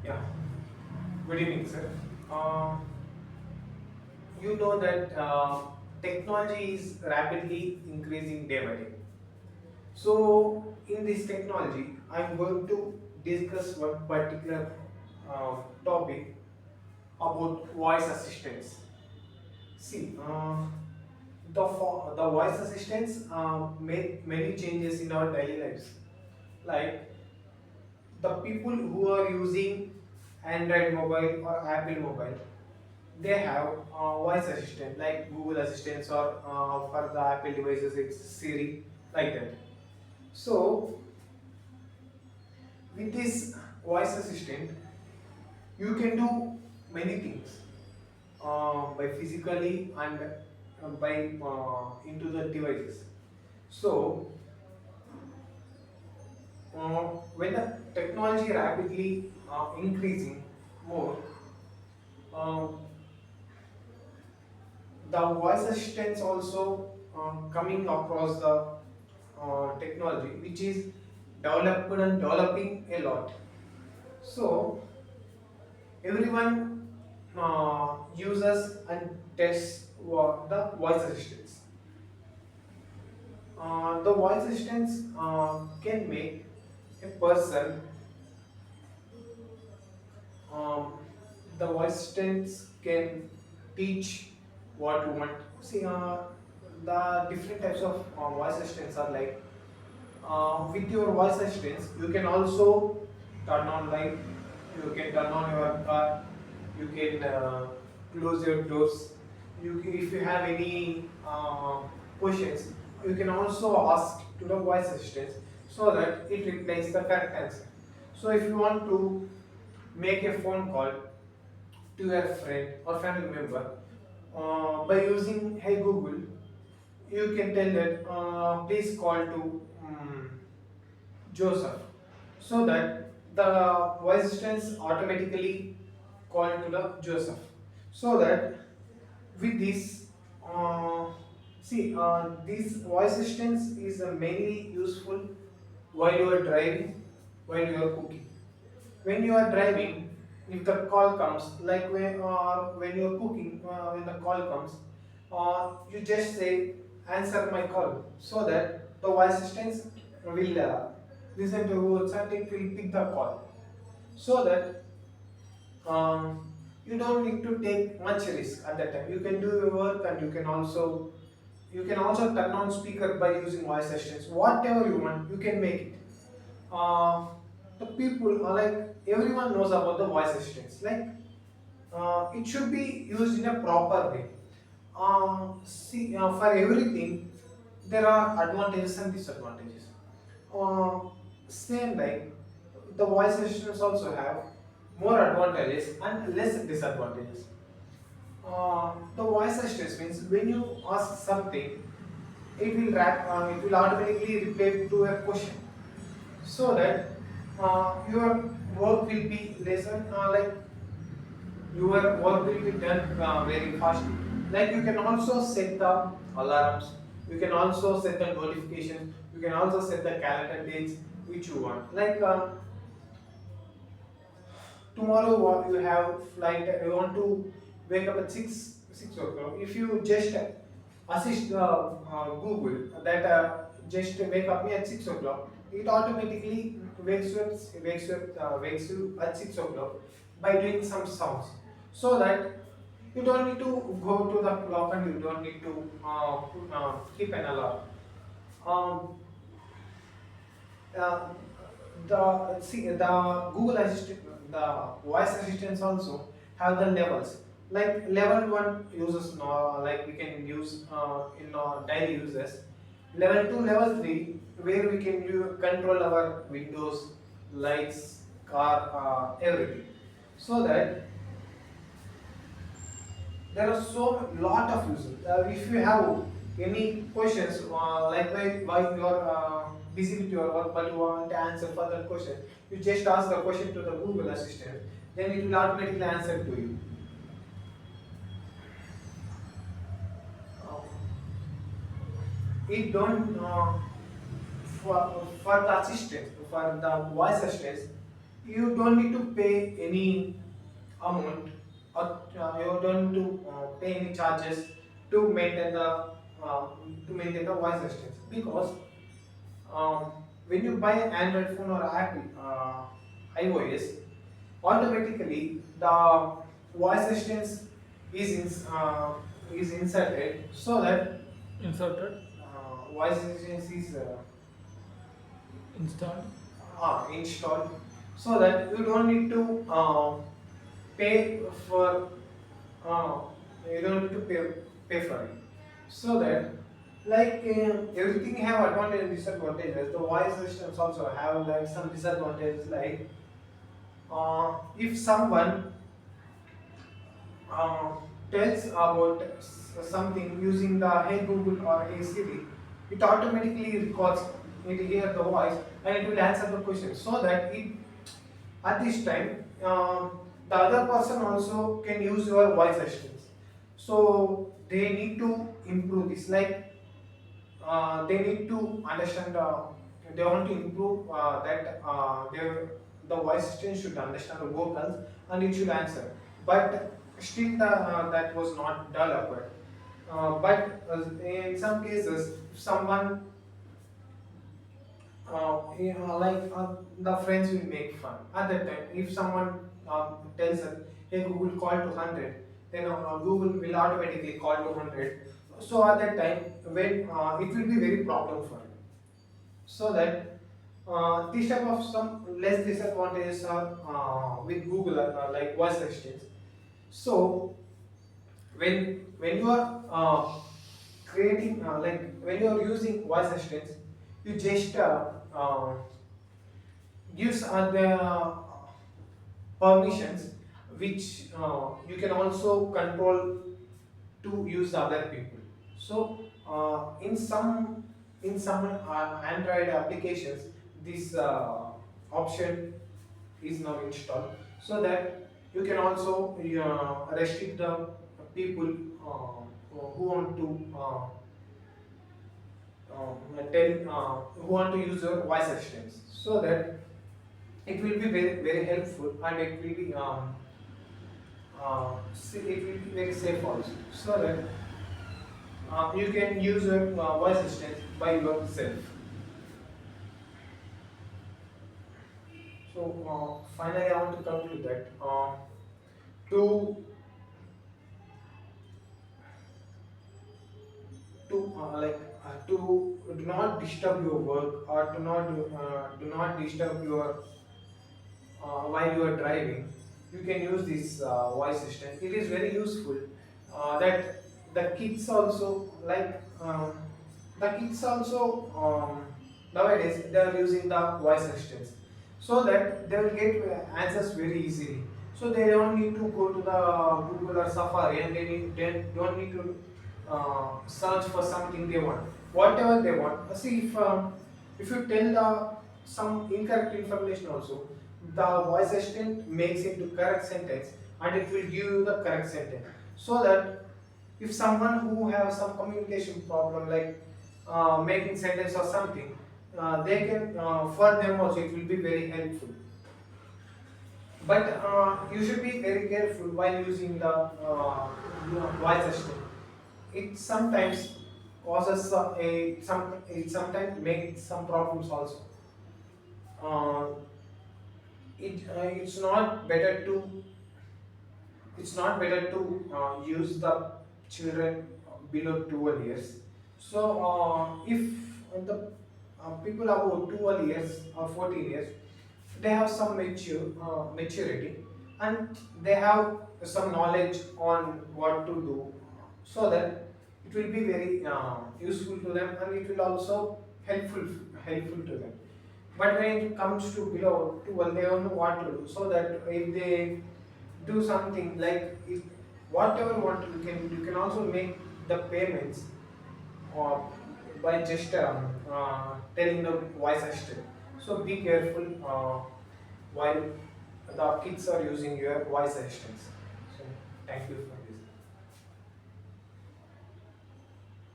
Yeah, good evening, sir. Uh, you know that technology is rapidly increasing day by day. So, in this technology, I'm going to discuss one particular topic about voice assistants. See, the voice assistants make many changes in our daily lives. Like the people who are using Android mobile or Apple mobile, they have voice assistant like Google assistants or for the Apple devices it's Siri, like that. So with this voice assistant you can do many things by physically and by into the devices. So when the technology rapidly increasing more, um, the voice assistants also coming across the technology which is developed and developing a lot. So everyone uses and tests the voice assistants. The voice assistants can make a person, um, the voice assistants can teach what you want. See, the different types of voice assistants are like, with your voice assistants, you can also turn on light, you can turn on your car, you can close your doors. If you have any questions, you can also ask to the voice assistants so that it replies the correct answer. So if you want to make a phone call to your friend or family member by using Hey Google, you can tell that please call to Joseph, so that the voice assistants automatically call to the Joseph, so that with this this voice assistance is mainly useful while you are driving, while you are cooking. When you are driving, if the call comes, like when you are cooking, when the call comes, you just say answer my call, so that the voice assistants will listen to words and it will pick the call, so that you don't need to take much risk at that time. You can do your work and you can also turn on speaker by using voice assistants. Whatever you want, you can make it. Uh, the people are like everyone knows about the voice assistants. Like it should be used in a proper way. For everything, there are advantages and disadvantages. Uh, Same like the voice assistants also have more advantages and less disadvantages. The voice assistants means when you ask something, it will automatically reply to a question, so that your work will be lesser, like your work will be done very fast. Like you can also set the alarms, you can also set the notifications, you can also set the calendar dates which you want. Like tomorrow you have flight, you want to wake up at 6 o'clock. If you just assist Google that just wake up me at 6 o'clock, it automatically wakes you at 6 o'clock by doing some sounds, so that you don't need to go to the clock and you don't need to keep an alarm. um, uh, the Google Assistant, the voice assistants also have the levels. Like level one uses like we can use in daily uses. Level two, level three, where we can control our windows, lights, car, everything. So that there are so lot of uses. If you have any questions, like while you are busy with your work but you want to answer further question, you just ask the question to the Google Assistant, then it will automatically answer to you. Uh, it don't for the assistant, for the voice assistants, you don't need to pay any amount, or you don't need to pay any charges to maintain the voice assistants, because um, when you buy an Android phone or Apple iOS, automatically the voice assistance is is inserted, so that Inserted, voice assistance is installed. installed, so that you don't need to pay for uh, you don't need to pay for it, so that like everything have advantage and disadvantages. The voice systems also have like some disadvantages, like if someone uh, tells about something using the Hey Google or Hey Siri, it automatically records it, hear the voice, and it will answer the question, so that it at this time the other person also can use your voice assistants. So they need to improve this, like they need to understand, they want to improve that the voice assistant should understand the vocals and it should answer, but still that was not developed. But in some cases, if someone the friends will make fun at that time. If someone tells us, hey Google, call to 100, then Google will automatically call to 100. So at that time, when it will be very problem for you. So that this type of some less disadvantages are with Google, like voice assistants. So when you are creating like when you are using voice assistants, you just gives the permissions which you can also control to use other people. So in some Android applications, this option is now installed, so that you can also restrict the people who want to who want to use your voice assistants, so that it will be very very helpful, and it will be it will be very safe also, so that you can use your voice assistant by yourself. So finally I want to conclude that to to do not disturb your work, or do not disturb your while you are driving, you can use this voice assistant. It is very useful. That the kids also like the kids also nowadays they are using the voice assistants, so that they will get answers very easily. So they don't need to go to the Google or Safari, and they don't need to search for something they want, whatever they want. See, if you tell some incorrect information also, the voice assistant makes it to correct sentence, and it will give you the correct sentence, so that if someone who have some communication problem, like making sentence or something, they can for them also it will be very helpful. But you should be very careful while using the voice assistant. It sometimes causes it sometimes makes some problems also. Uh, it's not better to use the children below 12 years. So if the people above 12 years or 14 years, they have some maturity, and they have some knowledge on what to do, so that it will be very useful to them, and it will also helpful to them. But when it comes to below 12, they don't know what to do. So that if they do something like if whatever you want, you can also make the payments or by just telling the voice assistant. So be careful while the kids are using your voice assistants. So thank you.